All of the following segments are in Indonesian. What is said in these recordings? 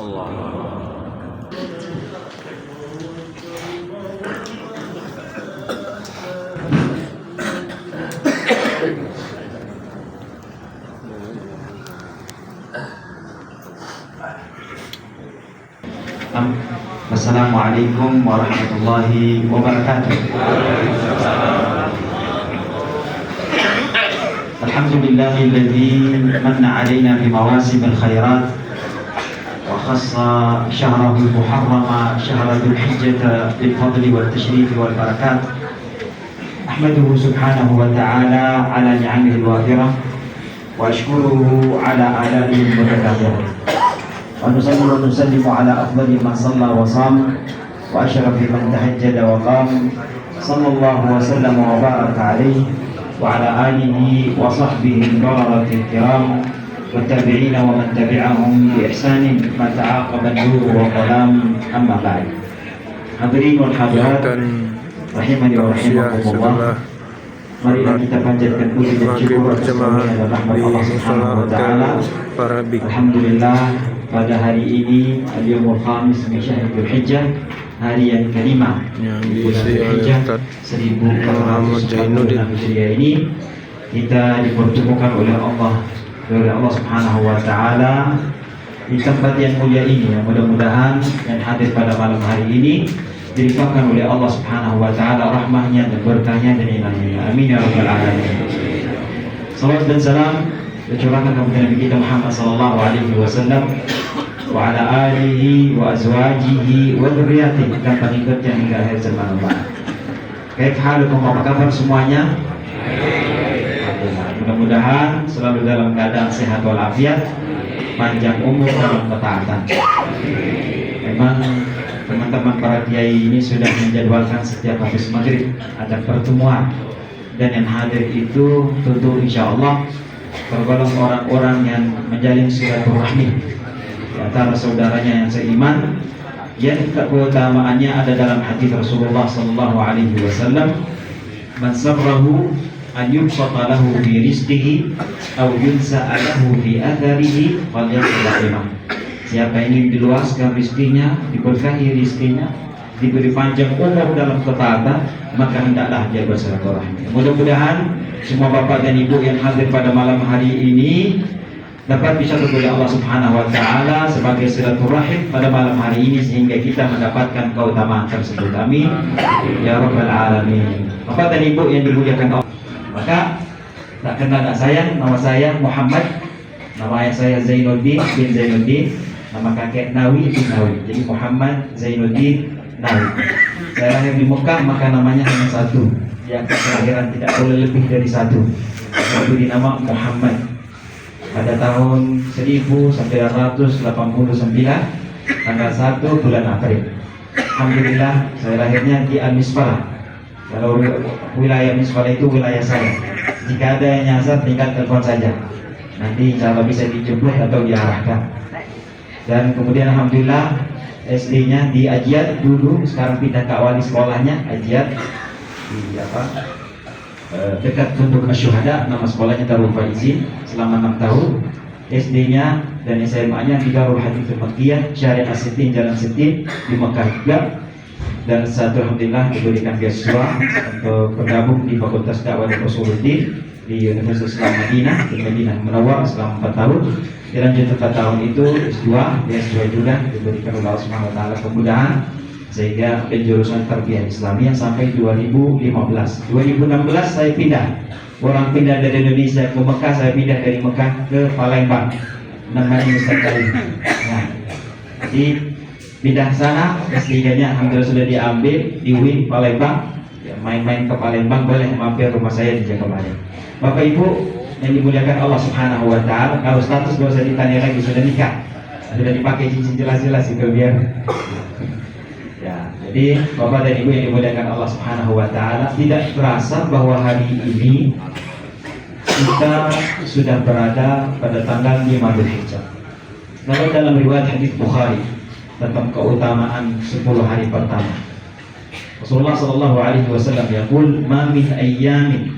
Allah. Assalamualaikum warahmatullahi wabarakatuh. Alhamdulillahilladzi manna 'alaina bi mawasimil khairat wa khassa syahrahu al-muharrama syahratul hijjah bil fadli wat tashrif wal barakat. Ahmaduhu subhanahu wa ta'ala ala ni'amihi al-wafirah wa ashkuruhu ala ala'ihi al-mutakabbirah. Wa nusalli wa nusallimu ala afdali man shalla wa sham wa ashrafi man tahajjada wa qam. Sallallahu wa sallama wa baraka alaihi wa ala alihi wa sahbihi al-bararatil kiram wa tabi'ina wa man tabi'ahum bi ihsanin ma ta'aqaba an-nur wa qalam, amma ba'd. Hadirin wal hadirat rahimani wa rahimakumullah. Marilah kita panjatkan puji dan syukur atas karunia dan rahmat Allah Subhanahu wa taala. Alhamdulillah, pada hari ini al-yaumul khamis min syahril hijjah, hari yang kelima di bulan Hijjah 1446 Hijriah ini, kita dipertemukan oleh Allah Subhanahu wa taala di tempat yang mulia ini, yang mudah-mudahan yang hadir pada malam hari ini dilimpahkan oleh Allah Subhanahu wa taala rahmahnya dan berkahnya dan inayahnya. Amin ya rabbal alamin. Salawat dan salam tercurahkan kepada Nabi kita Muhammad sallallahu alaihi wasallam wa ala alihi wa azwajihi wa dzurriyyatihi dan pengikutnya hingga akhir zaman. Kaif halukum, apa kabar semuanya? Mudah-mudahan selalu dalam keadaan sehat walafiat, panjang umur dalam ketaatan. Memang teman-teman para kiai ini sudah menjadwalkan setiap habis maghrib ada pertemuan, dan yang hadir itu tentu insya Allah tergolong orang-orang yang menjalin silaturahmi di antara saudaranya yang seiman, yang keutamaannya ada dalam hadis Rasulullah sallallahu alaihi wasallam, man sarrahu an yubsata lahu fi rizqihi aw yunsa'a lahu fi atharihi falyaqul. Siapa yang ingin diluaskan rizkinya, diberkahi rizkinya, diberi panjang umur dalam ketaatan, maka hendaklah dia bersilaturahmi. Mudah-mudahan semua bapak dan ibu yang hadir pada malam hari ini dapat dicatat oleh Allah Subhanahu wa taala sebagai silaturahim pada malam hari ini, sehingga kita mendapatkan keutamaan tersebut. Amin ya rabbal alamin. Bapak dan ibu yang dimuliakan Allah, maka tak kenal tak sayang, nama saya Muhammad, nama ayah saya Zainuddin bin Zainuddin, nama kakek Nawi bin Nawi, jadi Muhammad Zainuddin Nawi. Saya lahir di Mekah, maka namanya hanya satu, yang kelahiran tidak boleh lebih dari satu, yaitu dinama Muhammad. Pada tahun 1989 tanggal 1 bulan April. Alhamdulillah, saya lahirnya di Al-Misfalah. Kalau wilayah Misfalah itu wilayah saya. Jika ada yang nyasar, tinggal telepon saja, nanti insya Allah bisa dijemput atau diarahkan. Dan kemudian alhamdulillah SD-nya di Ajiat dulu, sekarang pindah ke Awali sekolahnya Ajiat di dekat Tunduk Asyuhada, nama sekolahnya Darul Faizin, selama 6 tahun. SD-nya dan SMA-nya di Darul Hadits Makkiyah Syariah As-Sittin Jalan Sittin di Mekah juga. Dan satu alhamdulillah diberikan beasiswa untuk bergabung di Fakultas Dakwah dan Usuluddin di Universitas Islam Madinah di Madinah Munawwarah selama 4 tahun. Dilanjut 4 tahun itu S2 juga diberikan oleh Allah Subhanahu wa taala kemudahan, sehingga penjurusan tarbiyah Islamiyah sampai 2015. 2016 saya pindah. Orang pindah dari Indonesia ke Mekah, saya pindah dari Mekah ke Palembang. Namanya Ustaz Karim. Nah, jadi pindah sana, S3-nya alhamdulillah sudah diambil di UIN Palembang. Ya, main-main ke Palembang boleh mampir rumah saya di Jakabaring. Bapak Ibu yang dimuliakan Allah Subhanahu wa taala, kalau status gak usah ditanya lagi, sudah nikah, sudah dipakai cincin jelas-jelas itu biar. Ya, jadi Bapak dan Ibu yang dimuliakan Allah Subhanahu wa taala, tidak terasa bahwa hari ini kita sudah berada pada tanggal 5 Dzulhijjah. Lalu dalam riwayat hadis Bukhari tentang keutamaan 10 hari pertama, Rasulullah sallallahu alaihi wasallam yaqul, "Ma min ayyamin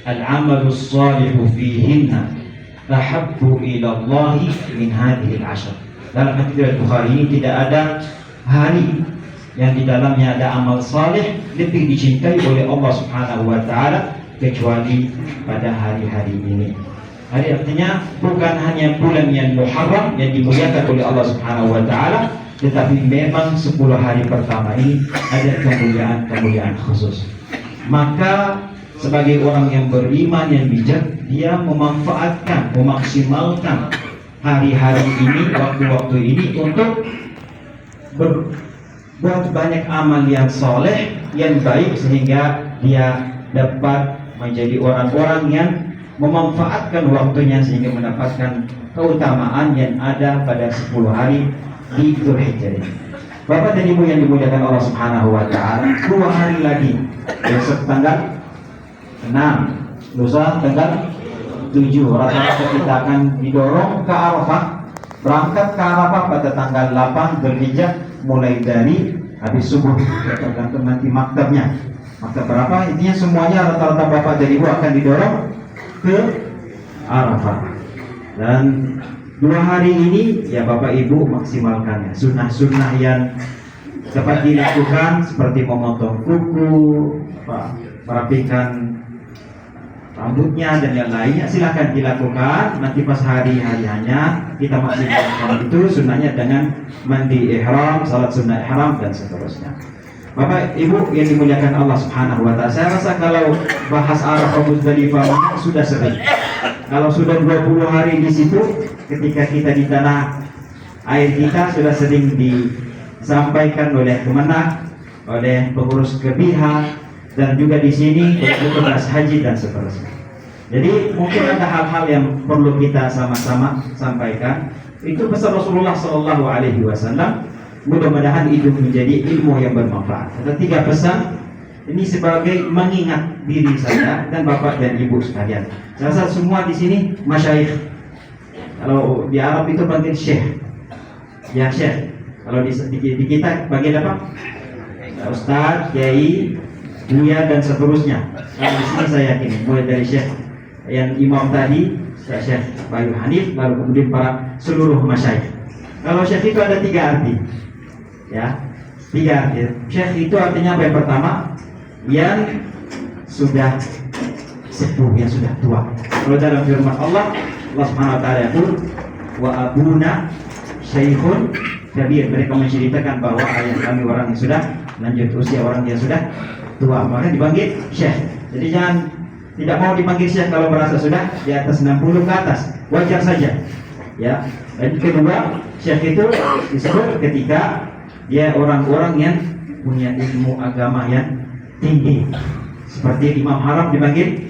al-'amalu as-salihu fihinna ahabbu ila Allah min hadhihi al-'ashr." Dalam hadis riwayat Bukhari ini tidak ada hari yang di dalamnya ada amal saleh lebih dicintai oleh Allah Subhanahu wa taala kecuali pada hari-hari ini. Hari artinya bukan hanya bulan yang Muharram yang dimuliakan oleh Allah Subhanahu wa taala, tetapi memang 10 hari pertama ini ada kemuliaan khusus. Maka sebagai orang yang beriman yang bijak, dia memanfaatkan, memaksimalkan hari-hari ini, waktu-waktu ini untuk buat banyak amal yang soleh, yang baik, sehingga dia dapat menjadi orang-orang yang memanfaatkan waktunya sehingga mendapatkan keutamaan yang ada pada 10 hari di Dzulhijjah. Bapak dan Ibu yang dimuliakan Allah Subhanahu wa taala, 2 hari lagi, besok tanggal 6, lusa tanggal 7, rata-rata kita akan didorong ke Arafah. Berangkat ke Arafah pada tanggal 8 Dzulhijjah, mulai dari habis subuh, tergantung nanti maktabnya. Maktab berapa? Intinya semuanya rata-rata Bapak dan Ibu akan didorong ke Arafah. Dan 2 hari ini ya Bapak Ibu maksimalkannya. Sunnah-sunnah yang dapat dilakukan seperti memotong kuku, merapikan rambutnya dan yang lainnya silahkan dilakukan. Nanti pas hari-harinya kita maksimalkan itu sunnahnya dengan mandi ihram, salat sunnah ihram dan seterusnya. Bapak Ibu yang dimuliakan Allah Subhanahu wa taala, saya rasa kalau bahas Arafah Muzdalifah sudah sering. Kalau sudah 20 hari di situ, ketika kita di tanah air kita sudah sering disampaikan oleh Kemenak, oleh pengurus KBH, dan juga di sini petugas haji dan seterusnya. Jadi mungkin ada hal-hal yang perlu kita sama-sama sampaikan. Itu pesan Rasulullah Shallallahu Alaihi Wasallam. Mudah-mudahan itu menjadi ilmu yang bermanfaat. Ada 3 pesan. Ini sebagai mengingat diri saya dan Bapak dan Ibu sekalian. Saya rasa semua di sini masyayikh. Kalau di Arab itu panggil syekh. Ya syekh. Kalau di kita panggil apa? Ustaz, kiai, buya dan seterusnya. Nah, di sini saya yakin mulai dari syekh yang imam tadi, Syekh Bayu Hanif, lalu kemudian para seluruh masyayikh. Kalau syekh itu ada 3 arti. Ya, 3 arti. Syekh itu artinya apa? Yang pertama, yang sudah sepuh, yang sudah tua. Kalau dalam firman Allah Subhanahu wa taala itu wa abuna syaikhun kabir, mereka menceritakan bahwa ayah kami orang yang sudah lanjut usia, orang yang sudah tua, maka dipanggil syekh. Jadi jangan, tidak mau dipanggil syekh kalau merasa sudah di atas 60 ke atas, wajar saja. Ya. Dan kedua, syekh itu disebut ketika dia orang-orang yang punya ilmu agama yang tinggi. Seperti Imam Haram dipanggil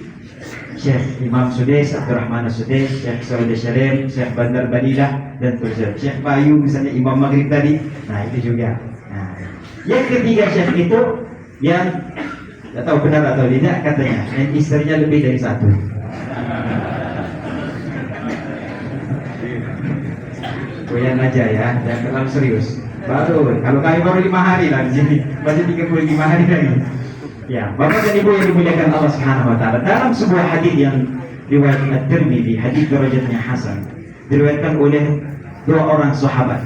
Syekh, Imam Sudais, Abdurrahman Sudais, Syekh Saud Syarif, Syekh Bandar Badilah dan seterusnya. Syekh Bayu misalnya Imam Maghrib tadi. Nah, itu juga. Nah, yang ketiga syekh itu yang tidak tahu benar atau tidak katanya, yang istrinya lebih dari 1. Goyang aja ya, jangan terlalu serius. Baru, kalau kami baru 5 hari lah di sini, masih 35 hari lagi. Ya, Bapak dan Ibu yang dimuliakan Allah Subhanahu wa taala, dalam sebuah hadis yang riwayat At-Tirmidzi, hadis derajatnya hasan, diriwayatkan oleh 2 orang sahabat.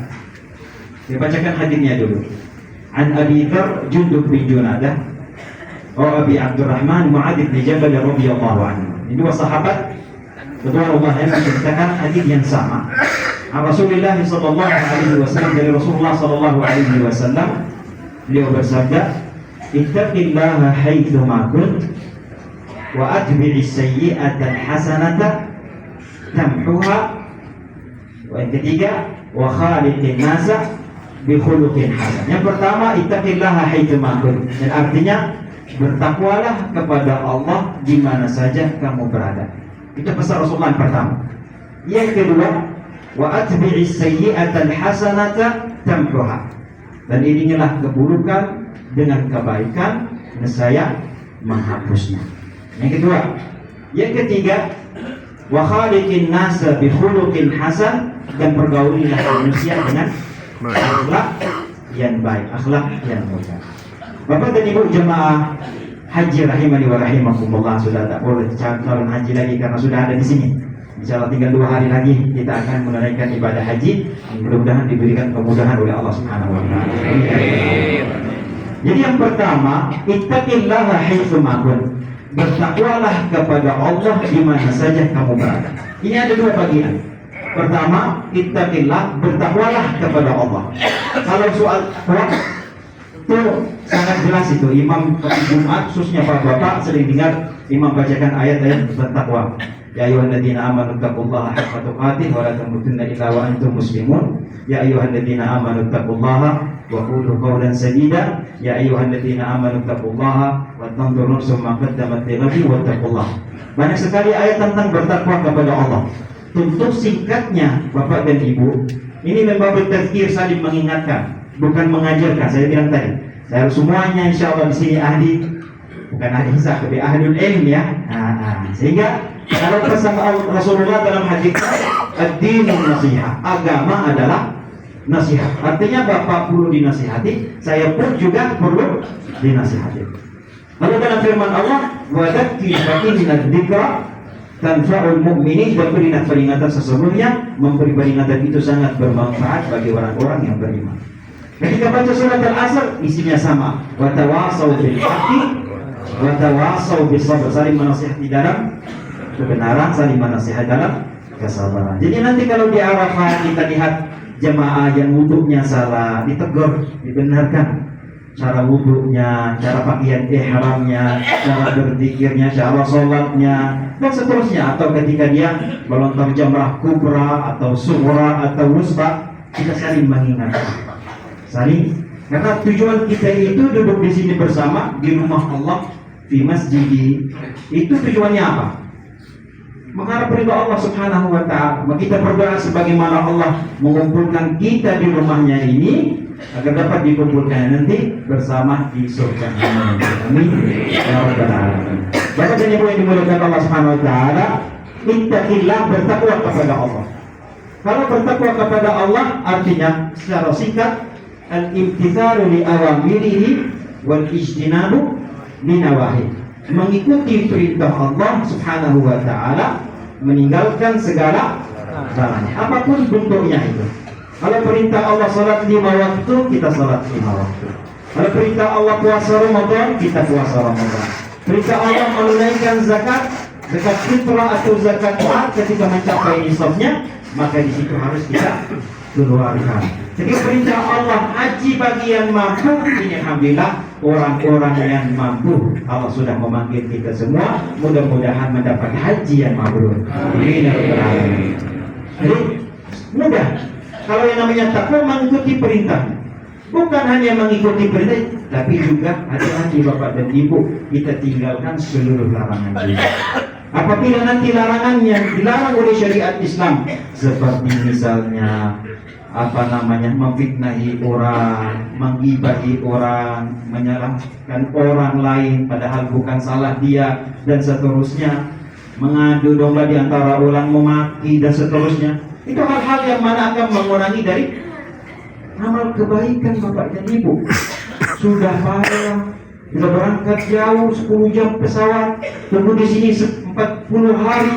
Saya bacakan hadisnya dulu. An Abi Dzar Jundub bin Junadah wa Abi Abdurrahman Mu'adz bin Jabal radhiyallahu anhu. Ini 2 sahabat radhiyallahu anhum menceritakan hadis yang sama. Rasulullah sallallahu alaihi wasallam, dari Rasulullah sallallahu alaihi wasallam, beliau bersabda, ittaqillaha haitsu ma kunt wa atbi'is sayyi'ata hasanata tamhuha. Wa yang ketiga, wa khaliqin nasa bi khuluqin hasan. Yang pertama, ittaqillaha haitsu ma kunt, dan artinya bertakwalah kepada Allah di mana saja kamu berada. Itu pesan Rasulullah yang pertama. Yang kedua, wa atbi'is sayyi'atal hasanata tamhuha, dan iringilah keburukan dengan kebaikan, nescaya menghapusnya. Yang kedua. Yang ketiga, wa khaliqin nasa bi khuluqin hasan, dan pergaulilah manusia dengan akhlak yang baik, akhlak yang mulia. Bapak dan Ibu jemaah haji rahimani wa rahimakumullah, sudah tak boleh calon haji lagi karena sudah ada di sini. Insyaallah tinggal 2 hari lagi kita akan menunaikan ibadah haji. Mudah-mudahan diberikan kemudahan oleh Allah Subhanahu wa taala. Jadi yang pertama, ittaqillaha haitsu ma kun. Bertakwalah kepada Allah di mana saja kamu berada. Ini ada 2 bagian. Pertama, ittaqillah, bertakwalah kepada Allah. Kalau soal takwa itu sangat jelas itu. Imam Jumat khususnya para bapak sering dengar imam bacakan ayat-ayat tentang takwa. Ya ayyuhalladzina amanu taqullaha haqqa tuqatih wa la tamutunna illa wa antum muslimun. Ya ayyuhalladzina amanu taqullaha wa qulu qawlan sadida. Ya ayyuhalladzina amanu taqullaha wa tanzur nafsum ma qaddamat lighadin wa taqullaha. Banyak sekali ayat tentang bertakwa kepada Allah. Untuk singkatnya Bapak dan Ibu, ini memang bertazkir, saling mengingatkan, bukan mengajarkan. Saya bilang tadi, saya semuanya insyaallah di sini ahli, bukan ahli hisab, tapi ahlul ilm ya. Sehingga kalau pesan Rasulullah dalam hadis, ad-dinun nasihat, agama adalah nasihat. Artinya Bapak perlu dinasihati, saya pun juga perlu dinasihati. Lalu dalam firman Allah, wa dzakir fa inna dzikra tanfa'ul mu'minin, dan peringatan sesungguhnya memberi peringatan itu sangat bermanfaat bagi orang-orang yang beriman. Ketika baca surat Al-Asr isinya sama, wa tawasau bil haqqi wa tawasau bis sabr, saling menasihati dalam kebenaran, saling menasihati dalam kesabaran. Jadi nanti kalau di Arafah kita lihat jemaah yang wudhunya salah, ditegur, dibenarkan cara wudhunya, cara pakaian ihramnya, cara berzikirnya, cara sholatnya, dan seterusnya. Atau ketika dia melontar jamrah kubra atau sughra atau wusta, kita saling mengingatkan, saling, karena tujuan kita itu duduk di sini bersama di rumah Allah, di masjid. Itu tujuannya apa? Mengharap ridha Allah Subhanahu wa taala. Kita berdoa sebagaimana Allah mengumpulkan kita di rumahnya ini, agar dapat dikumpulkan nanti bersama di surga. Amin ya rabbal alamin. Bapak dan Ibu yang dimuliakan Allah Subhanahu wa taala, ittaqillah, bertakwa kepada Allah. Kalau bertakwa kepada Allah artinya secara singkat, al-imtithalu li awamirihi wal ijtinabu li nawahi. Mengikuti perintah Allah Subhanahu wa taala, meninggalkan segala larangannya, apapun bentuknya itu. Kalau perintah Allah salat 5 waktu, kita salat 5 waktu. Kalau perintah Allah puasa Ramadan, kita puasa Ramadan. Perintah Allah menunaikan zakat fitrah atau zakat mal ketika mencapai nisabnya, maka di situ harus kita keluarkan. Jadi perintah Allah haji bagi yang mampu, ini alhamdulillah orang-orang yang mampu Allah sudah memanggil kita semua, mudah-mudahan mendapat haji yang mabrur. Amin ya rabbal alamin. Jadi mudah. Kalau yang namanya takwa mengikuti perintah, bukan hanya mengikuti perintah, tapi juga hati-hati Bapak dan Ibu, kita tinggalkan seluruh larangan kita. Apabila nanti larangan yang dilarang oleh syariat Islam, seperti misalnya memfitnahi orang, menggibahi orang, menyalahkan orang lain padahal bukan salah dia, dan seterusnya, mengadu domba di antara orang, memaki dan seterusnya. Itu hal-hal yang mana akan mengurangi dari amal kebaikan Bapak dan Ibu. Sudah payah, sudah berangkat jauh 10 jam pesawat, tunggu di sini 40 hari.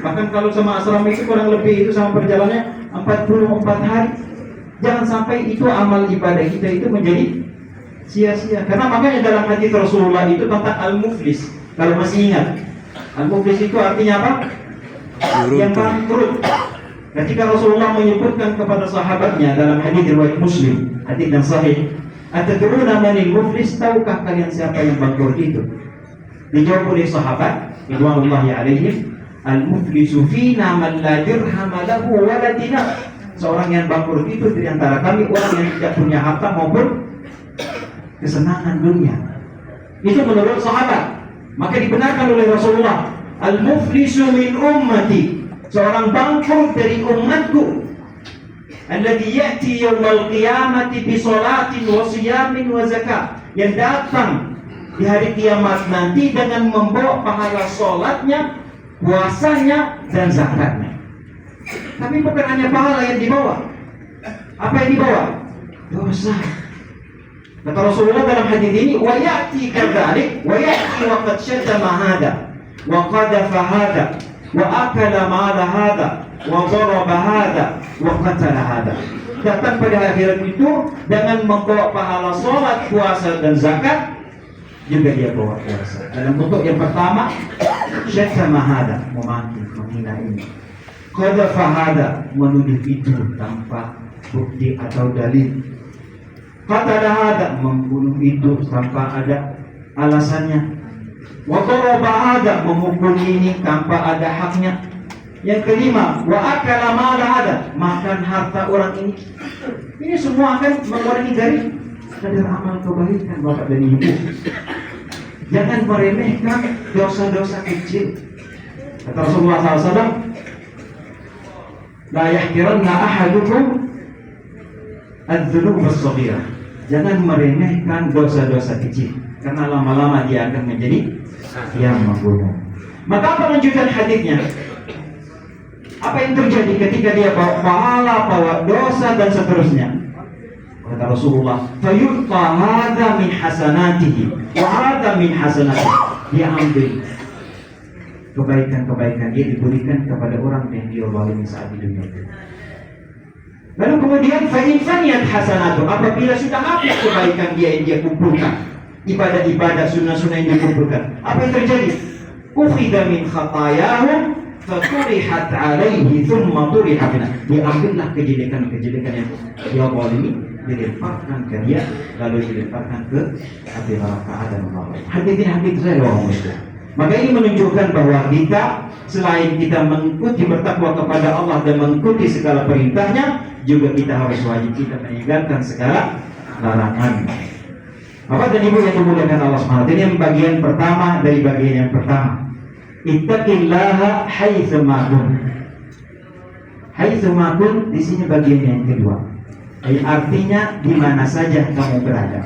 Bahkan kalau sama asrama itu kurang lebih itu sama perjalanannya 44 hari. Jangan sampai itu amal ibadah kita itu menjadi sia-sia. Karena makanya dalam hadis Rasulullah itu tentang al-muflis. Kalau masih ingat, al-muflis itu artinya apa? Yang bangkrut. Ketika Rasulullah menyebutkan kepada sahabatnya dalam hadis riwayat Muslim, hadis yang sahih, "Atadruna manil muflis?" Tahukah kalian siapa yang bangkrut itu? Dijawab oleh sahabat ridwanullahi alaihim, "Al-muflisu fina man la dirham lahu wa la dinar." Seorang yang bangkrut itu di antara kami orang yang tidak punya harta maupun kesenangan dunia. Itu menurut sahabat. Maka dibenarkan oleh Rasulullah, "Al-muflisu min ummati." Seorang bangkrut dari umatku, alladhi ya'ti yawmal qiyamati bi sholatin wa siyamin wa zakat, yang datang di hari kiamat nanti dengan membawa pahala sholatnya, puasanya, dan zakatnya. Tapi bukan hanya pahala yang dibawa. Apa yang dibawa? Dosa. Kata Rasulullah dalam hadis ini, wa ya'ti kadzalik wa ya'ti wa qad syattama hada wa qadafa hada wa akala mala hadha wa daraba hadha wa qatala hadha. Datang pada akhirat itu dengan membawa pahala sholat, puasa dan zakat, juga dia bawa puasa. Dalam bentuk yang pertama, syatama hadha, memaki, menghina ini. Qadhafa hadha, menuduh itu tanpa bukti atau dalil. Qatala hadha, membunuh itu tanpa ada alasannya. Wa daraba hadha, memukul ini tanpa ada haknya. Yang kelima, wa akala mala hadha, makan harta orang ini. Ini semua akan mengurangi dari kadar amal kebaikan Bapak dan Ibu. Jangan meremehkan dosa-dosa kecil. Kata Rasulullah SAW, la yahkiranna ahadukum adz-dzunub as-shaghirah. Jangan meremehkan dosa-dosa kecil, karena lama-lama dia akan menjadi yang membunuh. Maka apa lanjutan hadisnya? Apa yang terjadi ketika dia bawa pahala, bawa dosa dan seterusnya? Kata Rasulullah, fayulqa hadza min hasanatihi wa hadza min hasanatihi. Dia ambil kebaikan-kebaikan dia diberikan kepada orang yang dia zalimi saat di dunia. Lalu kemudian fa in faniyat hasanatu, apabila sudah habis kebaikan dia yang dia kumpulkan, ibadah-ibadah sunnah-sunnah yang dia kumpulkan, apa yang terjadi? Ukhidha min khatayahum faturihat alaihi thumma turiha bina. Diambillah kejelekan-kejelekan yang dia zalimi, dilemparkan ke dia, lalu dilemparkan ke api neraka dan Allah. Hadis saya riwayat Muslim. Maka ini menunjukkan bahwa kita selain kita mengikuti bertakwa kepada Allah dan mengikuti segala perintahnya, juga kita harus wajib kita meninggalkan segala larangan. Bapak dan Ibu yang dimuliakan Allah SWT, ini yang bagian pertama dari bagian yang pertama. Ittaqillaha haitsu ma kun. Haitsu ma kun di sini bagian yang kedua. Artinya di mana saja kamu berada.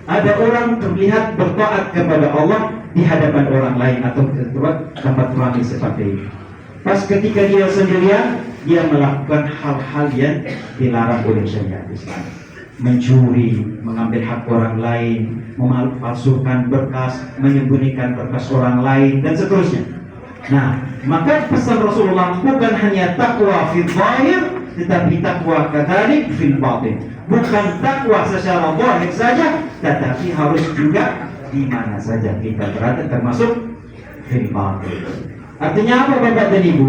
Ada orang terlihat bertaat kepada Allah di hadapan orang lain atau tempat ramai seperti ini. Pas ketika dia sendirian, dia melakukan hal-hal yang dilarang oleh syariat Islam. Mencuri, mengambil hak orang lain, memalsukan berkas, menyembunyikan berkas orang lain, dan seterusnya. Nah, maka pesan Rasulullah bukan hanya takwa fil zahir, tetapi takwa kadzalik fil batin. Bukan takwa secara zahir saja, tetapi harus juga di mana saja kita berada, termasuk fil batin. Artinya apa Bapak dan Ibu?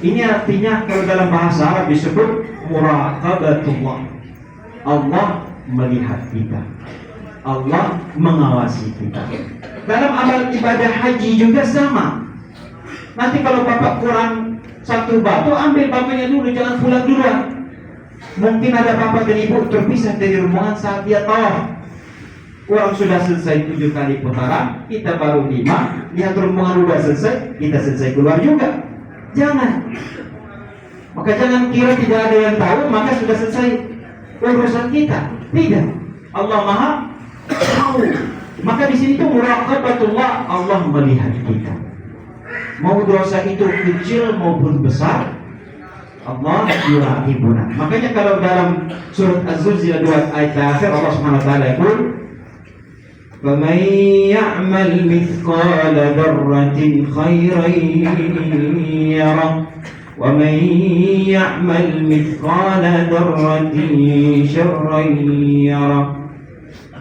Ini artinya kalau dalam bahasa Arab disebut muraqabatullah. Allah melihat kita, Allah mengawasi kita. Dalam amal ibadah haji juga sama. Nanti kalau Bapak kurang satu batu, ambil batunya dulu, jangan pulang duluan. Mungkin ada Bapak dan Ibu terpisah dari rombongan saat dia tawaf. Orang sudah selesai 7 kali putaran, kita baru 5. Lihat rombongan sudah selesai, kita selesai keluar juga. Jangan. Maka jangan kira tidak ada yang tahu, maka sudah selesai urusan kita. Tidak. Allah Maha tahu. Maka di sini itu muraqabatullah, Allah melihat kita. Mau dosa itu kecil maupun besar, Allah yuraqibuna. Makanya kalau dalam surat Az-Zilzal 2 ayat akhir Allah Subhanahu wa taala yaqul, "Faman ya'mal mithqala dzarratin khairan yarah wa man ya'mal mithqala dzarratin syarran yarah."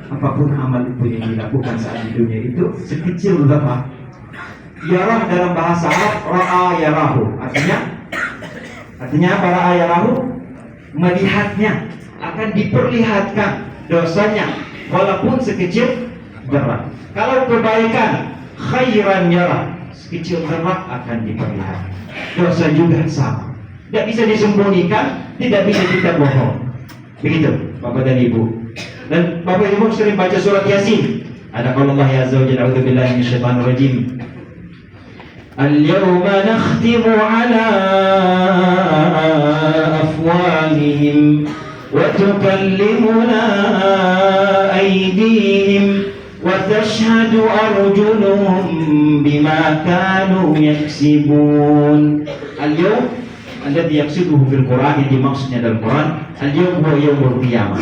Apapun amal itu yang dilakukan saat di dunia itu sekecil berapa? Yarah dalam bahasa Arab ra'a yarahu. Artinya apa ra'a yarahu? Melihatnya, akan diperlihatkan dosanya walaupun sekecil zarrah. Kalau kebaikan khairan yarah, sekecil zarrah akan diperlihatkan. Dosa juga sama. Tidak bisa disembunyikan, tidak bisa kita bohong. Begitu Bapak dan Ibu. Dan Bapak Ibu sering baca surat Yasin. Ada kalau Allah Azza wa Jalla, a'udzubillahi minasyaitonir rajim. Al-yawma nakhtimu ala afwahihim wa tukallimuna aydihim wa tashhadu arjuluhum bima kanu yaksibun. Al-yawm alladhi yaqsiduhu fil Quran, yang dimaksudnya dalam Quran, al-yawm huwa yawmul qiyamah.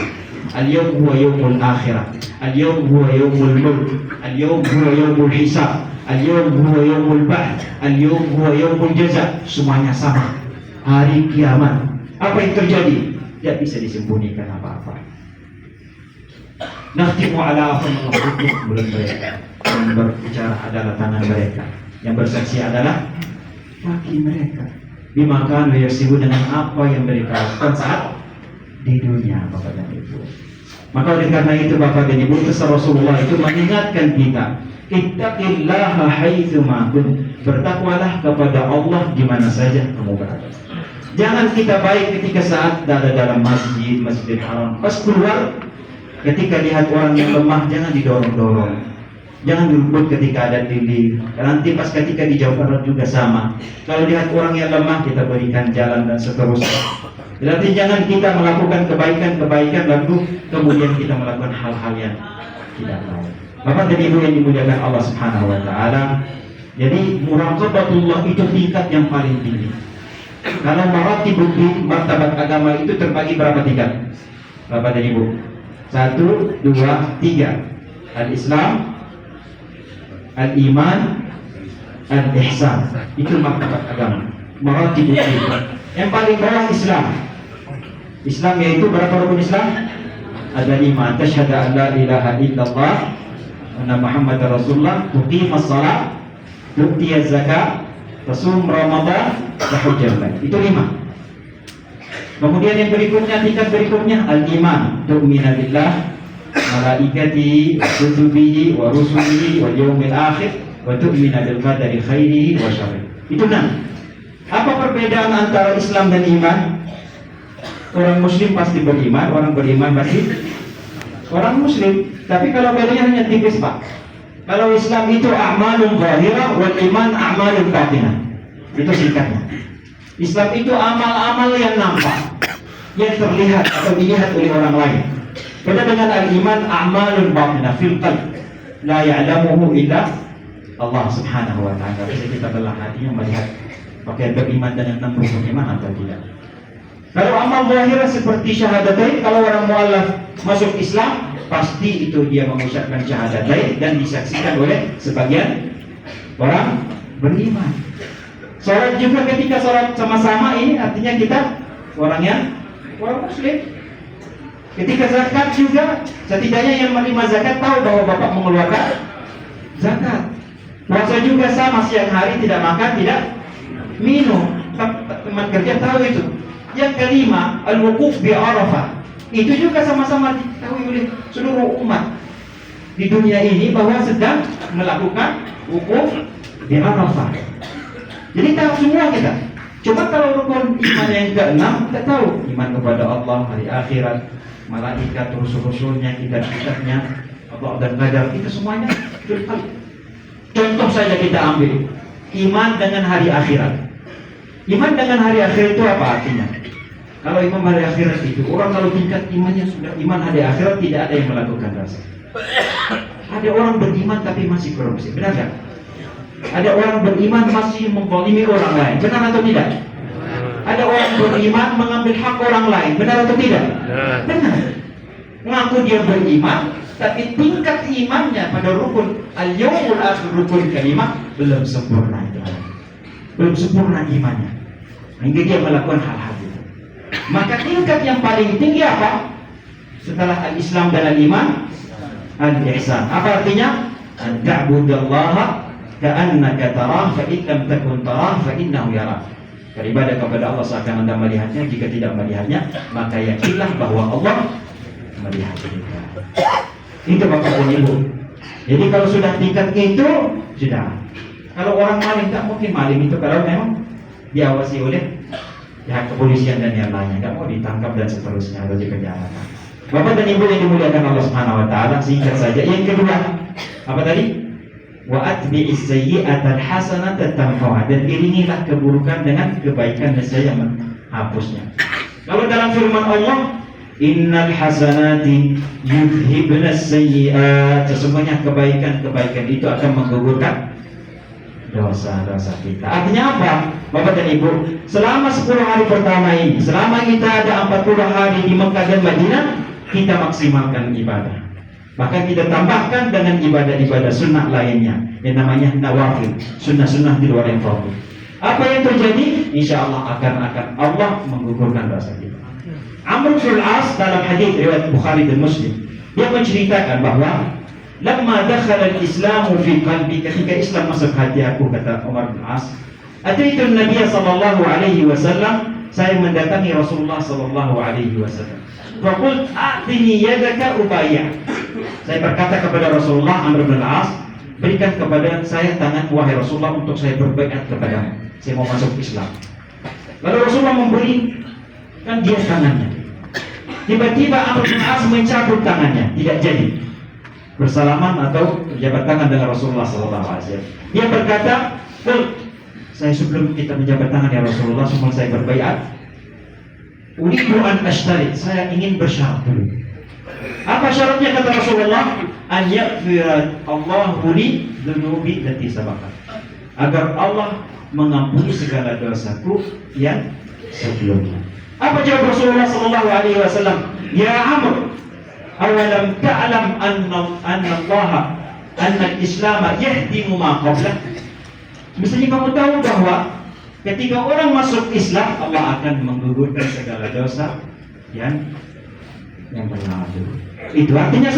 Al-yawm huwa yawmul akhirah. Al-yawm huwa yawmul mulk. Al-yawm huwa yawmul hisab. Al-yawm huwa yaumul ba'th, al-yawm huwa yaumul jaza. Semuanya sama. Hari kiamat. Apa yang terjadi? Tidak bisa disembunyikan apa-apa. Nakhtimu ala afwahikum, mulut mereka. Yang berbicara adalah tangan mereka, yang bersaksi adalah kaki mereka. Bima kanu yaksibu, dengan apa yang mereka lakukan saat di dunia, Bapak dan Ibu. Maka oleh karena itu Bapak dan Ibu, Rasulullah itu mengingatkan kita, ittaqillaha haitsu ma kunt, bertakwalah kepada Allah di mana saja kamu berada. Jangan kita baik ketika saat ada dalam Masjidil Haram. Pas keluar, ketika lihat orang yang lemah, jangan didorong-dorong. Jangan direbut ketika ada dinding. Nanti pas ketika di Jawa Barat juga sama. Kalau lihat orang yang lemah, kita berikan jalan dan seterusnya. Berarti jangan kita melakukan kebaikan lalu kemudian kita melakukan hal-hal yang tidak baik. Bapak dan Ibu yang dimuliakan Allah Subhanahu wa taala. Jadi muraqabatullah itu tingkat yang paling tinggi. Kalau maratibul martabat agama itu terbagi berapa tingkat? Bapak dan Ibu? 1, 2, 3. Al-Islam, Al-Iman, Al-Ihsan. Itu martabat agama. Maratibul iman. Yang paling bawah Islam. Islam yaitu berapa rukun Islam? Ada 5. Tasyhadu an la ilaha illallah wa anna Muhammadar Rasulullah, tuqimus shalah, tu'tiyaz zakat, tasum Ramadan, tahujjal bait. Itu 5. Kemudian yang berikutnya, tingkat berikutnya al-iman, tu'minu billah, malaikatihi, kutubihi, wa rusulihi, wal yaumil akhir, wa tu'minu bil qadari khairihi wa syarrihi. Itu 6. Apa perbedaan antara Islam dan iman? Orang Muslim pasti beriman, orang beriman pasti orang Muslim. Tapi kalau bedanya hanya tipis, Pak. Kalau Islam itu a'malun zahirah, wal iman a'malun batinah. Itu singkatnya. Islam itu amal-amal yang nampak, yang terlihat atau dilihat oleh orang lain. Beda dengan al-iman a'malun batinah fil qalb, la ya'lamuhu illa Allah Subhanahu wa taala. Bisa kita belah hatinya melihat pakai beriman dengan 6 rukun iman atau tidak. Kalau amal zahirah seperti syahadatain, kalau orang mualaf masuk Islam, pasti itu dia mengucapkan syahadatain dan disaksikan oleh sebagian orang beriman. Salat juga, ketika salat sama-sama ini artinya kita orang Muslim. Ketika zakat juga, setidaknya yang menerima zakat tahu bahwa bapak mengeluarkan zakat. Puasa juga sama, siang hari tidak makan, tidak minum. Teman kerja tahu itu. Yang kelima, al-wuquf bi Arafah. Itu juga sama-sama diketahui oleh seluruh umat di dunia ini bahwa sedang melakukan wukuf di Arafah. Jadi tahu semua kita. Cuma kalau rukun iman yang ke-6 kita tahu, iman kepada Allah, hari akhirat, malaikat, rasul-rasulnya, kitab-kitabnya, Allah dan qadar, itu semuanya betul. Contoh saja kita ambil iman dengan hari akhirat. Iman dengan hari akhirat itu apa artinya? Kalau iman hari akhirat itu, orang kalau tingkat imannya sudah iman hari akhirat, tidak ada yang melakukan dosa. Ada orang beriman tapi masih korupsi, benar tak? Ada orang beriman masih menzalimi orang lain, benar atau tidak? Ada orang beriman mengambil hak orang lain, benar atau tidak? Benar. Mengaku dia beriman, tapi tingkat imannya pada rukun al-yaumul akhir, rukun kelima, belum sempurna itu. Belum sempurna imannya, hingga dia melakukan hal-hal itu. Maka tingkat yang paling tinggi apa? Setelah al-Islam dan al-iman, al-ihsan. Apa artinya? An ta'budallaha ka'annaka tarah, fa in lam takun tarah fa innahu yarah. Beribadah kepada Allah seakan Anda melihatnya. Jika tidak melihatnya, maka yakinlah bahwa Allah melihat kita. Itu Bapak dan Ibu. Jadi kalau sudah tingkat itu, sudah. Kalau orang maling, tak mungkin maling itu kalau memang diawasi oleh pihak kepolisian dan yang lainnya, nggak mau ditangkap dan seterusnya atau dipejarakan. Bapak dan Ibu yang dimuliakan Allah Subhanahu wa taala, singkat saja. Yang kedua, apa tadi? Wa atbi'is sayyi'atal hasanata tamhuha, dan iringilah keburukan dengan kebaikan nescaya menghapusnya. Kalau dalam firman Allah, innal hasanati yudhibnas sayyi'at, sesungguhnya kebaikan-kebaikan itu akan menggugurkan dosa-dosa kita. Artinya apa? Bapak dan Ibu, selama 10 hari pertama ini, selama kita ada 40 hari di Mekah dan Madinah, kita maksimalkan ibadah. Bahkan kita tambahkan dengan ibadah-ibadah sunnah lainnya yang namanya nawafil, sunnah-sunnah di luar yang fardu. Apa yang terjadi? Insya Allah akan Allah menggugurkan dosa kita. Amr bin As dalam hadis riwayat Bukhari dan Muslim, dia menceritakan bahwa lamma dakhala al-Islamu fi qalbi, ketika Islam masuk hati aku, kata Umar bin As, ataitu Nabi sallallahu alaihi wasallam, saya mendatangi Rasulullah sallallahu alaihi wasallam. Faqult a'tini yadaka ubayya. Saya berkata kepada Rasulullah, Amr bin As, berikan kepada saya tangan wahai Rasulullah untuk saya berbaiat kepadamu. Saya mau masuk Islam. Lalu Rasulullah memberikan dia tangannya. Tiba-tiba Amr bin As mencabut tangannya, tidak jadi bersalaman atau berjabat tangan dengan Rasulullah SAW. Dia berkata, saya sebelum kita menjabat tangan ya Rasulullah, sebelum saya berbaiat, uridu an ashtarit, saya ingin bersyarat dulu. Apa syaratnya kata Rasulullah? An yaghfira Allahu li dzunubi allati sabaqat. Agar Allah mengampuni segala dosaku yang sebelumnya. Apa jawab Rasulullah sallallahu alaihi wasallam? Ya Amr, awalam ta'lam anna al-Islam yahdimu ma qablah. Mestinya kamu tahu bahwa ketika orang masuk Islam, Allah akan menggugurkan segala dosa yang berlalu. Itu artinya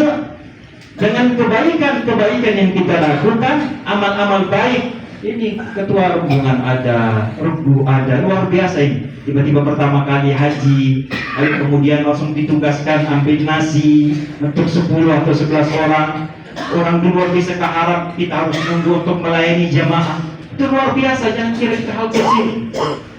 dengan kebaikan yang kita lakukan, amal-amal baik, ini ketua rombongan ada, rubu ada, luar biasa ini. Tiba-tiba pertama kali haji, lalu kemudian langsung ditugaskan ambil nasi untuk 10 atau 11 orang. Orang di luar bisa ke Arab, kita harus menunggu untuk melayani jamaah. Itu luar biasa, jangan kira kita hal kecil.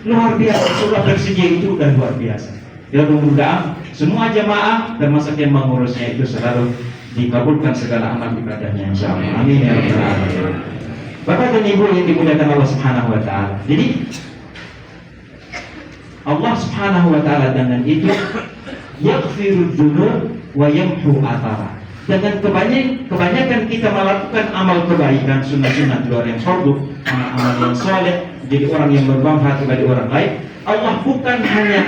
Luar biasa, sudah bersedia itu udah luar biasa. Ya mudah-mudahan semua jamaah termasuk yang mengurusnya itu selalu dikabulkan segala amal ibadahnya insyaallah. Amin ya rabbal alamin. Bapak dan Ibu yang dimuliakan Allah Subhanahu wa taala. Jadi Allah Subhanahu wa taala dengan itu yaghfiru dzunub wa yamhu athara. Dengan kebanyakan kita melakukan amal kebaikan, sunnah-sunnah di luar yang fardu, amal yang saleh, jadi orang yang bermanfaat bagi orang lain, Allah bukan hanya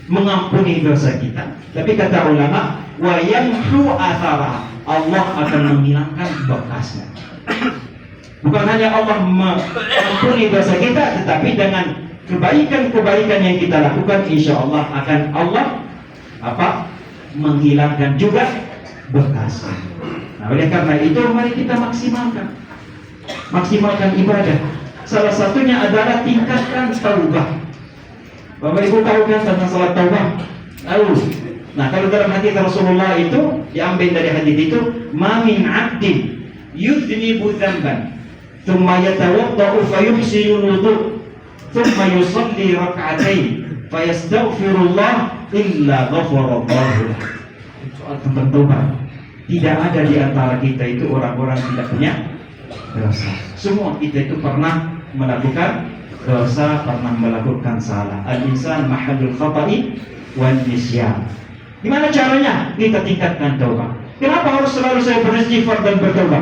mengampuni dosa kita, tapi kata ulama, wa yamhu athara, Allah akan menghilangkan bekasnya. Bukan hanya Allah mengampuni dosa kita, tetapi dengan kebaikan-kebaikan yang kita lakukan, insya Allah akan Allah menghilangkan juga bekas. Nah, oleh karena itu mari kita maksimalkan ibadah. Salah satunya adalah tingkatkan taubah. Bapak Ibu tahu kan tentang salat taubah? Tahu. Nah, kalau dalam hadis Rasulullah itu diambil dari hadis itu, ma min 'abdin yudhnibu dzamban thumma yatawaddau fayuhsinu wudu thumma yusalli rak'atain fayastaghfirullah illa ghafara Allahu. Soal tentang taubat. Tidak ada di antara kita itu orang-orang tidak punya dosa. Semua kita itu pernah melakukan dosa, pernah melakukan salah. Al-insan mahallul khata'i wan nisyan. Gimana caranya? Kita tingkatkan taubat. Kenapa harus selalu saya beristighfar dan bertaubat?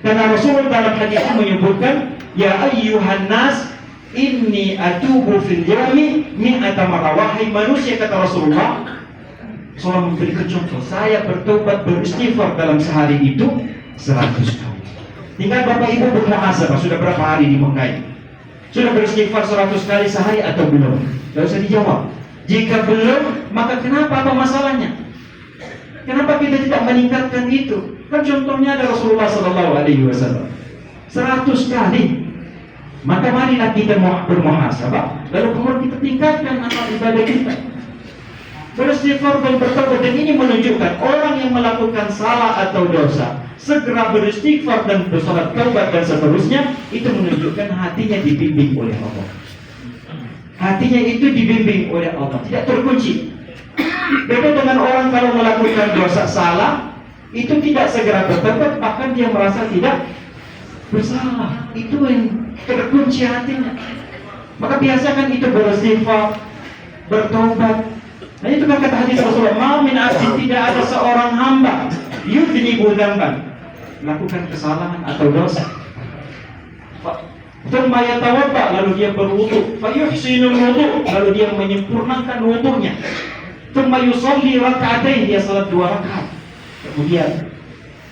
Karena Rasulullah dalam hadis menyebutkan, ya ayyuhan nas inni atubu fil yawmi mi'ata marrah. Wahai manusia, kata Rasulullah, Rasulullah memberikan contoh, saya bertobat beristighfar dalam sehari itu 100 kali. Tinggal Bapak Ibu bermuhasabah, sudah berapa hari di Mekah? Sudah beristighfar 100 kali sehari atau belum? Tidak usah dijawab. Jika belum, maka kenapa? Apa masalahnya? Kenapa kita tidak meningkatkan itu? Kan contohnya ada Rasulullah SAW 100 kali. Maka marilah kita bermuhasabah, lalu kemudian kita tingkatkan amal ibadah kita. Beristighfar dan bertobat, dan ini menunjukkan orang yang melakukan salah atau dosa segera beristighfar dan bersolat taubat dan seterusnya, itu menunjukkan hatinya dibimbing oleh Allah. Hatinya itu dibimbing oleh Allah, tidak terkunci. Beda dengan orang kalau melakukan dosa salah, itu tidak segera bertobat, bahkan dia merasa tidak bersalah. Itu yang terkunci hatinya. Maka biasakan itu beristighfar, bertobat. Nah, itu kan kata hadis Rasulullah, ma min abdin, tidak ada seorang hamba yudhnibu dzamban, melakukan kesalahan atau dosa, thumma yatawadda, lalu dia berwudu, fayuhsinul wudu, lalu dia menyempurnakan wudunya, thumma yusalli rak'atain, dia salat 2 rakaat, kemudian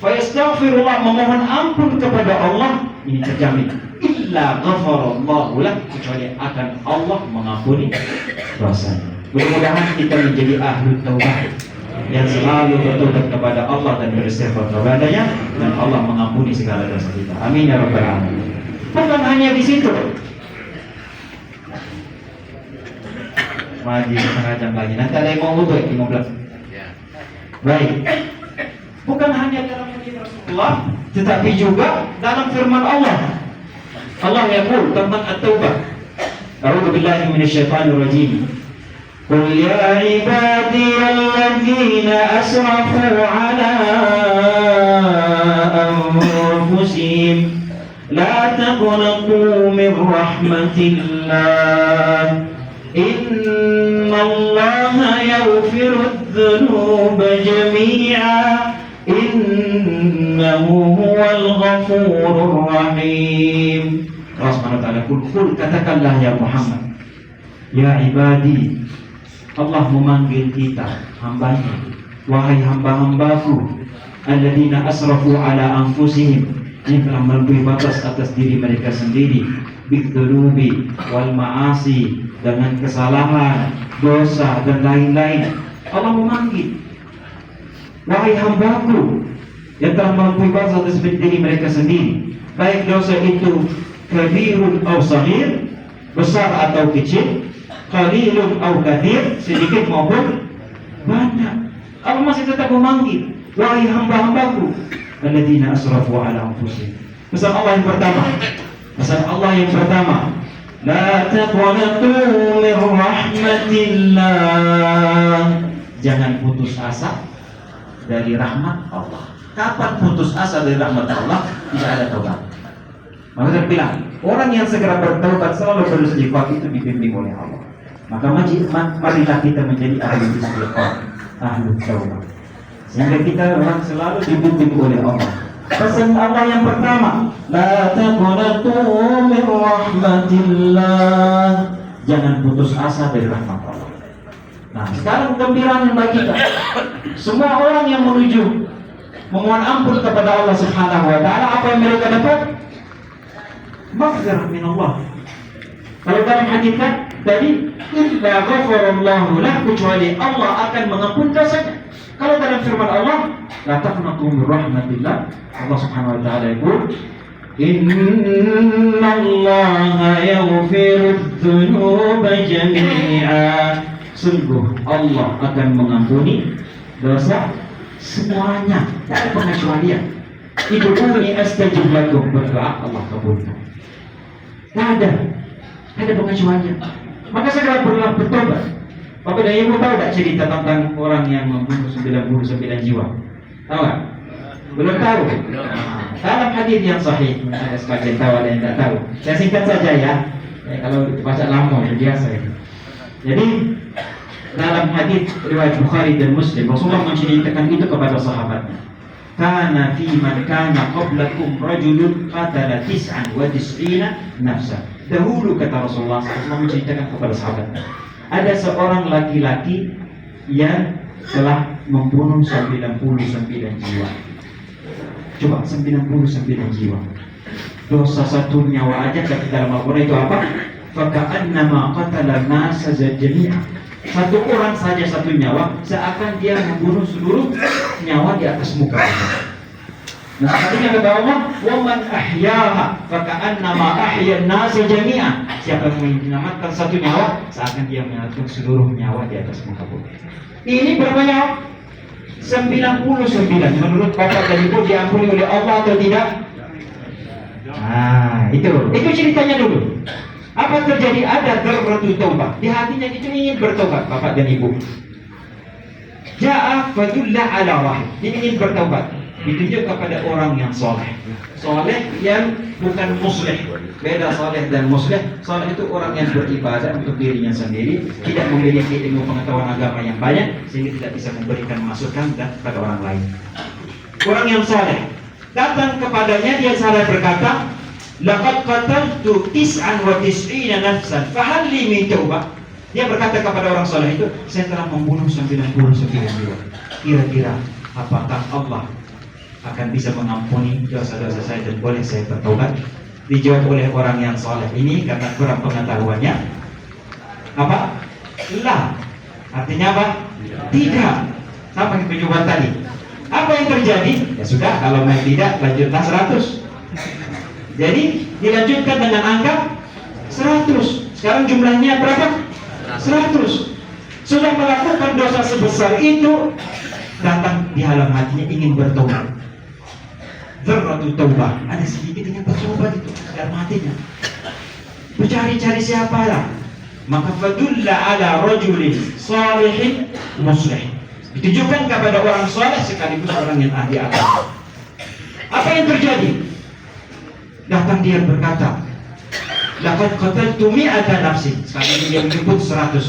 fayastaghfirullah, memohon ampun kepada Allah, ini terjamin illa ghafarallahu lah, kecuali akan Allah mengampuni dosanya. Mudah-mudahan kita menjadi ahli taubat yang selalu bertobat kepada Allah dan beristighfar kepadanya, dan Allah mengampuni segala dosa kita. Amin ya rabbal alamin. Bukan hanya di situ. Wajib setengah jam lagi. Nanti ada yang mau wudhu 15. Baik. Bukan hanya dalam hadis Rasulullah, tetapi juga dalam firman Allah. Allah yaqul tentang at-taubah. A'udzu billahi minasyaitonir rajim. Qul ya ibadiyalladzina asrafu ala anfusihim la taqnatu min rahmatillah. Innallaha yaghfirudz dzunuba jami'a innahu huwal ghafurur rahim. Allah Subhanahu wa ta'ala, kul katakanlah ya Muhammad, ya ibadi, Allah memanggil kita hambanya, wahai hamba-hambaku, alladzina asrafu ala anfusihim, yang telah melampaui batas atas diri mereka sendiri, bidzunubi wal ma'asi, dengan kesalahan, dosa dan lain-lain. Allah memanggil, wahai hambaku yang telah melampaui batas atas diri mereka sendiri, baik dosa itu kabirun atau saghir, besar atau kecil, qalilun atau kathir, sedikit maupun banyak. Allah masih tetap memanggil, wahai hamba-hambaku alladzina asrafu ala anfusihim. Pesan Allah yang pertama, la taqnatu min rahmatillah. Jangan putus asa dari rahmat Allah. Kapan putus asa dari rahmat Allah? Tidak ada taubat. Maka saya bilang, orang yang segera bertaubat selalu beristighfar itu dibimbing oleh Allah. Maka marilah kita menjadi ahli istighfar, ahli taubat, sehingga kita orang selalu dibimbing oleh Allah. Pesan Allah yang pertama, la taqnatu min rahmatillah. Jangan putus asa dari rahmat Allah. Nah, sekarang gembiraan bagi kita, semua orang yang menuju memohon ampun kepada Allah Subhanahu wa ta'ala, apa yang mereka dapat? Maghfirah min Allah. Kalau dalam hadis tadi, illa ghafarallahu lah, kecuali Allah akan mengampuni dosanya. Kalau dalam firman Allah, la taqnatu min rahmatillah, Allah Subhanahu wa ta'ala yaqul, innallaha yaghfirudz dzunuba jami'a. Sungguh Allah akan mengampuni dosa semuanya, tak ada pengecualian. Id'uuni astajib lakum, berdoa Allah kabulkan. Tak ada pengecualian. Maka segera bertobat. Bapak dan Ibu tahu tak cerita tentang orang yang membunuh 99 jiwa? Tahu tak? Belum tahu? Dalam hadis yang sahih, ada sebagian tahu, ada yang tak tahu. Saya singkat saja ya. Kalau baca lama biasa ya. Jadi dalam hadis riwayat Bukhari dan Muslim, Rasulullah menceritakan itu kepada sahabatnya. Kana fi man kana qablakum rajulun qatala 99 nafsan. Dahulu kata Rasulullah menceritakan kepada sahabatnya, ada seorang laki-laki yang telah membunuh 99 jiwa. Coba 99 jiwa. Dosa satu nyawa aja kata dalam Al-Quran itu apa? Faka'annama qatala nasa jami'a. Satu orang saja satu nyawa, seakan dia membunuh seluruh nyawa di atas muka bumi. Nah, artinya kata Allah, wa man ahyaha faka'annama ahya an-nasa jami'a. Siapa yang menyelamatkan satu nyawa, seakan dia menyelamatkan seluruh nyawa di atas muka bumi. Ini berapa nyawa? 99. Menurut Bapak dan Ibu diampuni oleh Allah atau tidak? Nah, itu ceritanya dulu. Apa terjadi? Ada darratu taubah di hatinya, itu ingin bertobat Bapak dan Ibu. Ja'a fadulla ala wahid, dia ingin bertobat, ditunjuk kepada orang yang soleh. Soleh yang bukan musleh. Beda soleh dan musleh. Soleh itu orang yang beribadah untuk dirinya sendiri, tidak memiliki ilmu pengetahuan agama yang banyak, sehingga tidak bisa memberikan masukan kepada orang lain. Orang yang soleh datang kepadanya, dia salah berkata, laqad qataltu 99 nafsan fahal li min taubah. Dia berkata kepada orang soleh itu, saya telah membunuh 99 jiwa. Kira-kira apakah Allah akan bisa mengampuni dosa-dosa saya dan boleh saya bertobat? Dijawab oleh orang yang soleh ini karena kurang pengetahuannya, apa? Lah, artinya apa? Tidak. Sama seperti jawaban tadi. Apa yang terjadi? Ya sudah, kalau memang tidak, lanjutlah 100. Jadi dilanjutkan dengan angka 100. Sekarang jumlahnya berapa? 100. Sudah melakukan dosa sebesar itu, datang di dalam hatinya ingin bertobat. Dzarratu taubah, ada sedikit ingin bertobat itu dalam hatinya. Mencari-cari siapa lah? Maka fadulla ala rajulin salihin muslih. Ditujukan kepada orang saleh sekaligus orang yang ahli akal. Apa yang terjadi? Datang dia berkata, laqad qataltu mi'ata nafsin. Sekali dia menyebut 100.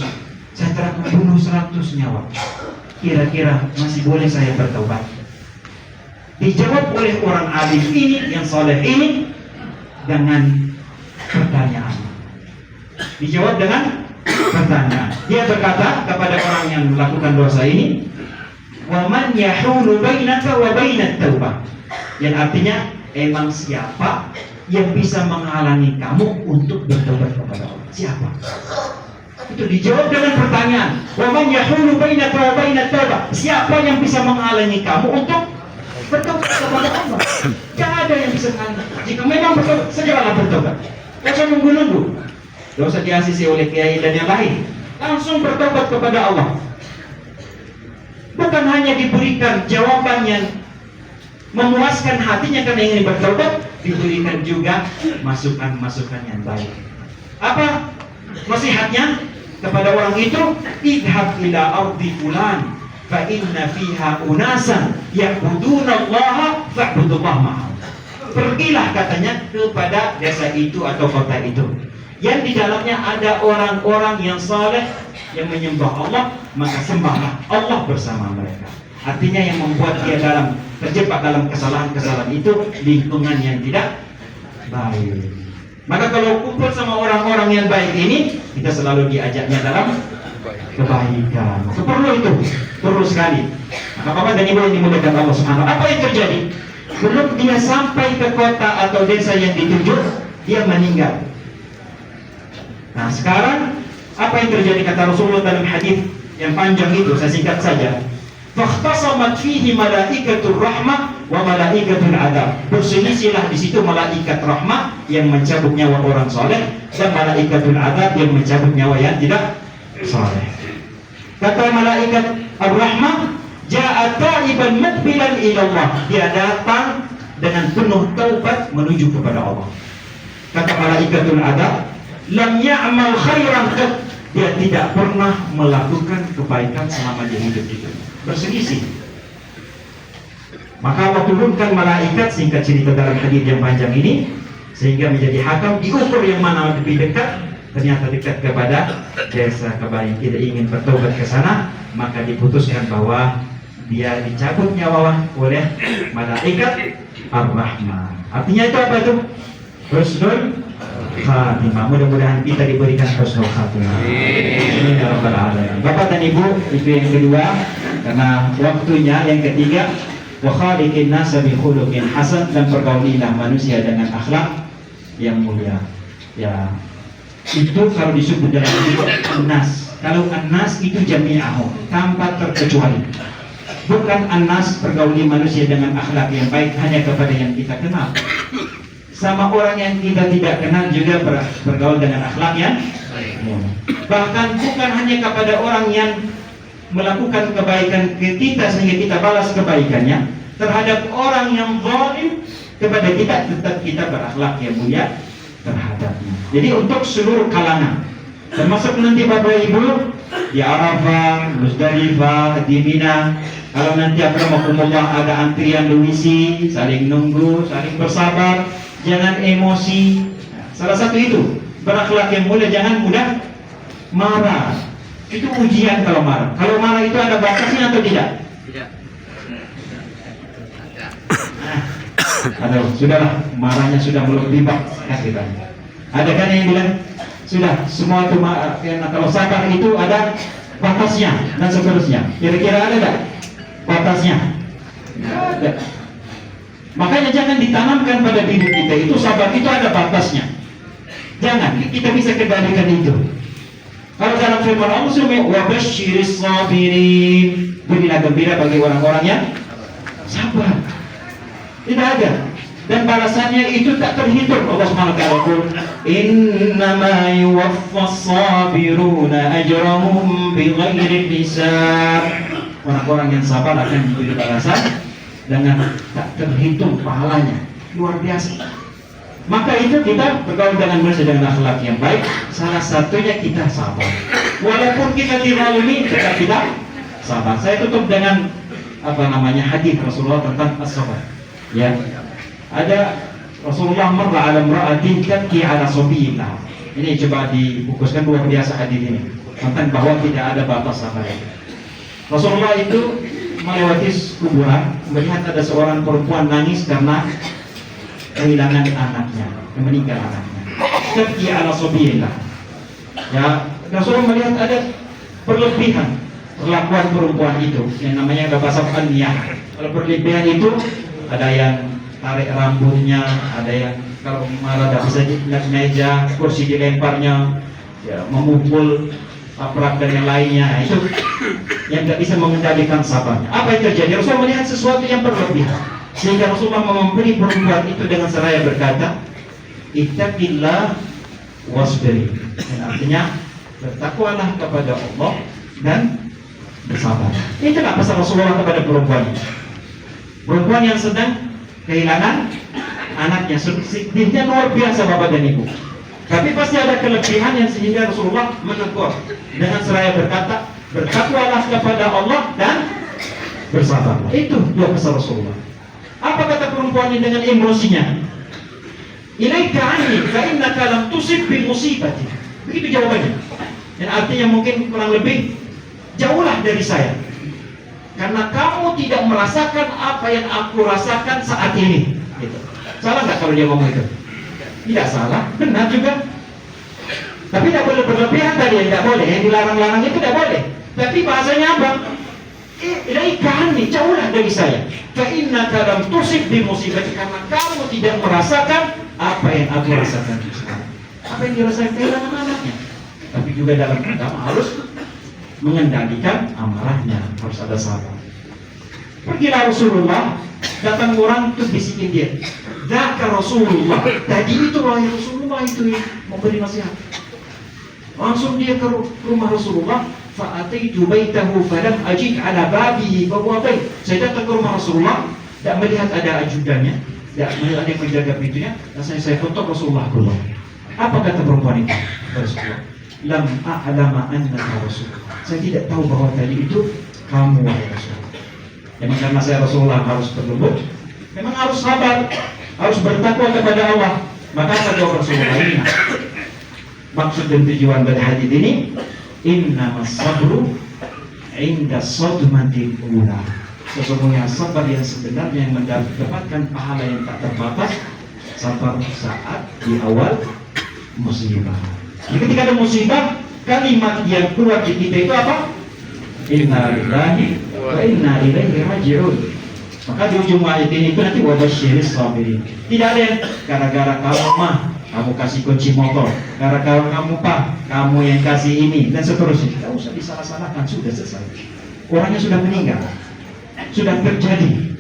Saya telah membunuh 100 nyawa. Kira-kira masih boleh saya bertobat? Dijawab oleh orang alim ini, yang soleh ini, dengan pertanyaan. Dijawab dengan pertanyaan. Dia berkata kepada orang yang melakukan dosa ini, wa man yahulu bainaka wa bainat taubah. Yang artinya, emang siapa yang bisa menghalangi kamu untuk bertobat kepada Allah? Siapa? Itu dijawab dengan pertanyaan. Wa man yahulu bainaka wa bainat taubah. Siapa yang bisa menghalangi kamu untuk bertobat kepada Allah? Tidak ada yang bisa menghalangi. Jika memang bertobat, segeralah bertobat. Tidak usah nunggu-nunggu. Tidak usah diasisi oleh kiai dan yang lain. Langsung bertobat kepada Allah. Bukan hanya diberikan jawaban yang memuaskan hatinya karena ingin bertobat, diberikan juga masukan-masukan yang baik. Apa nasihatnya kepada orang itu? Idhab ila ardi fulan fa inna fiha unasan ya'buduna Allah fa'budullah ma'ahum. Pergilah katanya kepada desa itu atau kota itu yang di dalamnya ada orang-orang yang saleh yang menyembah Allah, maka sembahlah Allah bersama mereka. Artinya yang membuat dia terjebak dalam kesalahan-kesalahan itu lingkungan yang tidak baik. Maka kalau kumpul sama orang-orang yang baik ini, kita selalu diajaknya dalam kebaikan. Perlu sekali. Maka Bapak dan Ibu yang dimuliakan Allah Subhanahu. Apa yang terjadi? Belum dia sampai ke kota atau desa yang dituju, dia meninggal. Nah sekarang apa yang terjadi kata Rasulullah dalam hadis yang panjang itu, saya singkat saja. Fakhtasamat fihi malaikatur rahmah wa malaikatul adab. Berselisihlah di situ malaikat rahmah yang mencabut nyawa orang soleh dan malaikatul adab yang mencabut nyawa yang tidak soleh. Kata malaikat ar-rahmah, ja'a ta'iban muqbilan ila Allah. Dia datang dengan penuh taubat menuju kepada Allah. Kata malaikatul adab, lam ya'mal khairan qat. Dia tidak pernah melakukan kebaikan selama dia hidup itu. Berselisih. Maka Allah turunkan malaikat, singkat cerita dalam hadis yang panjang ini, sehingga menjadi hakam, diukur yang mana lebih dekat. Ternyata dekat kepada desa kebaikan, tidak ingin bertobat ke sana, maka diputuskan bahwa dia dicabut nyawa oleh malaikat ar-rahman. Artinya itu apa itu? Husnul khatimah. Mudah-mudahan kita diberikan husnul khatimah. Amin ya rabbal alamin. Bapak dan Ibu, itu yang kedua. Karena waktunya, yang ketiga, wa khaliqin nasa bi khuluqin hasan, dan pergaulilah manusia dengan akhlak yang mulia. Ya, itu kalau disebut dalam an-nas. Kalau an-nas itu jami'ahu, tanpa terkecuali. Bukan an-nas pergauli manusia dengan akhlak yang baik hanya kepada yang kita kenal. Sama orang yang kita tidak kenal juga bergaul dengan akhlak yang baik. Bahkan bukan hanya kepada orang yang melakukan kebaikan ke kita sehingga kita balas kebaikannya, terhadap orang yang zalim kepada kita, tetap kita berakhlak yang mulia terhadapnya. Jadi untuk seluruh kalangan, termasuk nanti Bapak Ibu di Arafah, Musdalifah, di Mina, kalau nanti akramakumullah ada antrian mengisi, saling nunggu, saling bersabar, jangan emosi. Salah satu itu berakhlak yang mulia, jangan mudah marah. Itu ujian kalau marah. Kalau marah itu ada batasnya atau tidak? Tidak. Aduh, sudahlah, marahnya sudah melebihi batas kita. Ada kan yang bilang sudah semua itu kalau sabar itu ada batasnya dan seterusnya. Kira-kira ada tak batasnya? Tidak ada. Makanya jangan ditanamkan pada diri kita itu sabar itu ada batasnya. Jangan, kita bisa kendalikan itu. Kalau dalam firman Allah sudah wabasyiris sabirin, berilah gembira bagi orang-orang yang sabar. Tidak ada. Dan balasannya itu tak terhitung. Allah Subhanahu wa taala innama yuwaffas sabiruna ajrahum bighairi hisab. Orang-orang yang sabar akan diberi balasan dengan tak terhitung pahalanya. Luar biasa. Maka itu kita bergaul dengan manusia dengan akhlak yang baik. Salah satunya kita sabar. Walaupun kita dizalimi, tetap kita sabar. Saya tutup dengan hadis Rasulullah tentang as-sabar. Ya, ada Rasulullah marra ala imra'atin tabki ala sabiyillah. Ini coba dibungkuskan luar biasa hadis ini tentang bahwa tidak ada batas sabar. Rasulullah itu melewati kuburan, melihat ada seorang perempuan nangis karena kehilangan anaknya, meninggal anaknya. Tabki ala sabiyillah. Ya, Rasulullah melihat ada berlebihan perlakuan perempuan itu, yang namanya bahasa an-niyah. Kalau berlebihan itu ada yang tarik rambutnya, ada yang kalau marah tidak bisa naik meja, kursi dilemparnya, ya, memukul, tabrak dan yang lainnya. Nah, itu yang tidak bisa mengendalikan sabarnya. Apa yang terjadi? Rasulullah melihat sesuatu yang berlebihan, sehingga Rasulullah memberi perempuan itu dengan seraya berkata, ittaqillah wasbir. Dan artinya bertakwalah kepada Allah dan bersabar. Itulah pesan Rasulullah kepada perempuan ini. Perempuan yang sedang kehilangan anaknya, sedihnya luar biasa bapak dan ibu. Tapi pasti ada kelebihan yang sehingga Rasulullah menegur dengan seraya berkata, bertakwalah kepada Allah dan bersabar. Itu dua pesan Rasulullah. Apa kata perempuan ini dengan emosinya? Ilaika anni fa innaka lam tusib bi musibati. Begitu jawabannya. Dan artinya mungkin kurang lebih, jauhlah dari saya, karena kamu tidak merasakan apa yang aku rasakan saat ini. Gitu. Salah nggak kalau dia ngomong itu? Tidak salah, benar juga. Tapi tidak boleh berlebihan tadi, yang tidak boleh, yang dilarang-larang itu tidak boleh. Tapi bahasanya apa? Ilaika anni, jauhlah dari saya. Fa innaka lam tusib bi musibati, karena kamu tidak merasakan apa yang aku rasakan sekarang. Apa yang dirasakan kehilangan anaknya. Tapi juga dalam agama harus mengendalikan amarahnya, harus ada sabar. Pergilah Rasulullah, datang orang terus bisikin dia, "Dzaka Rasulullah." Tadi itu Rasulullah itu memberi nasihat. Langsung dia ke rumah Rasulullah. Fa'ataitu baitahu falam ajid ala babihi bawabai. Saya datang ke rumah Rasulullah, tidak melihat ada ajudannya, tidak melihat ada yang menjaga pintunya. Rasanya saya ketok Rasulullah keluar. Apa kata perempuan itu? Rasulullah, lam a'lama annaka Rasulullah. Saya tidak tahu bahwa tadi itu kamu wahai Rasulullah. Memang karena saya Rasulullah harus berlembut, memang harus sabar, harus bertakwa kepada Allah. Maka kata Rasulullah ini, maksud dan tujuan dari hadis ini, innamas sabru inda sadmatil ula. Sesungguhnya sabar yang sebenarnya yang mendapatkan pahala yang tak terbatas, sabar saat di awal musibah. Jadi ketika ada musibah, kalimat yang keluar di kita itu apa? Inna lillahi wa inna ilaihi raji'un. Maka di ujung ayat ini itu nanti wabasyiris sabirin. Tidak ada yang gara-gara kamu mah kamu kasih kunci motor, gara-gara kamu pak kamu yang kasih ini dan seterusnya. Tidak usah disalah-salahkan, sudah selesai. Orangnya sudah meninggal, sudah terjadi.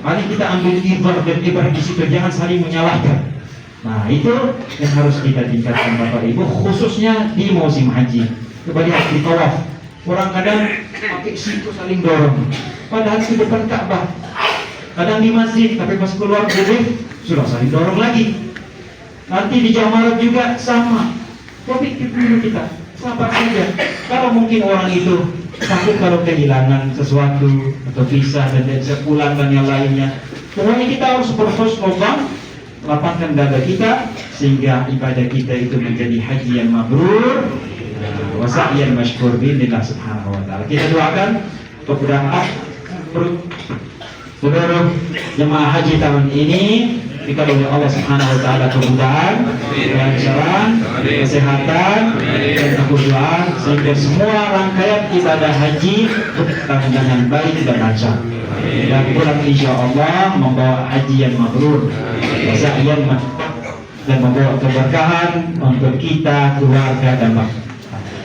Paling kita ambil ibarat di situ, jangan saling menyalahkan. Nah itu yang harus kita tingkatkan Bapak Ibu, khususnya di musim haji. Coba lihat di tawaf, orang kadang pakai siku saling dorong, padahal di depan Ka'bah. Kadang di masjid, tapi pas keluar dari sudah saling dorong lagi. Nanti di Jamarat juga sama. Tapi dulu kita sabar saja. Kalau mungkin orang itu takut kalau kehilangan sesuatu atau pisah dan tidak bisa pulang dan yang lainnya, pokoknya kita harus berhusnuzan, lapangkan dada kita sehingga ibadah kita itu menjadi haji yang mabrur wa sa'yan masykur bi'idznillah subhanahu wa ta'ala. Kita doakan kepada seluruh jemaah haji tahun ini diberikan oleh Allah Subhanahu wa taala kemudahan, kelancaran, kesehatan dan keberdoaan sehingga semua rangkaian ibadah haji berjalan dengan baik dan lancar. Dan pulang insya Allah membawa haji yang mabrur, sa'yan dan membawa keberkahan untuk kita, keluarga dan bangsa.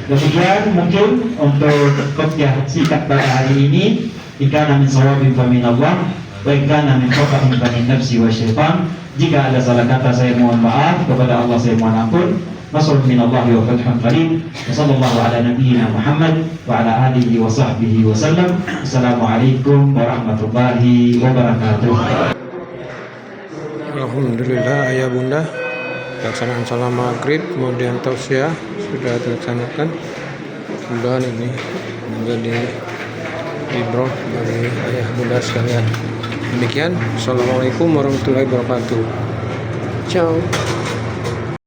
Demikian mungkin untuk khutbah singkat pada hari ini. Jika min shawabin fa min Allah, wa kana min khata'in fa min nafsi wa syaitan. Jika ada salah kata saya mohon maaf, kepada Allah saya mohon ampun. Nasrun min Allah wa fathun qarib. Sallallahu ala nabiyyina Muhammad wa ala alihi wa sahbihi wa sallam. Assalamualaikum warahmatullahi wabarakatuh. Alhamdulillah ayah bunda, pelaksanaan salat maghrib kemudian tausiah sudah dilaksanakan. Mudah ini menjadi ibrah bagi ayah bunda sekalian. Demikian, assalamualaikum warahmatullahi wabarakatuh. Ciao.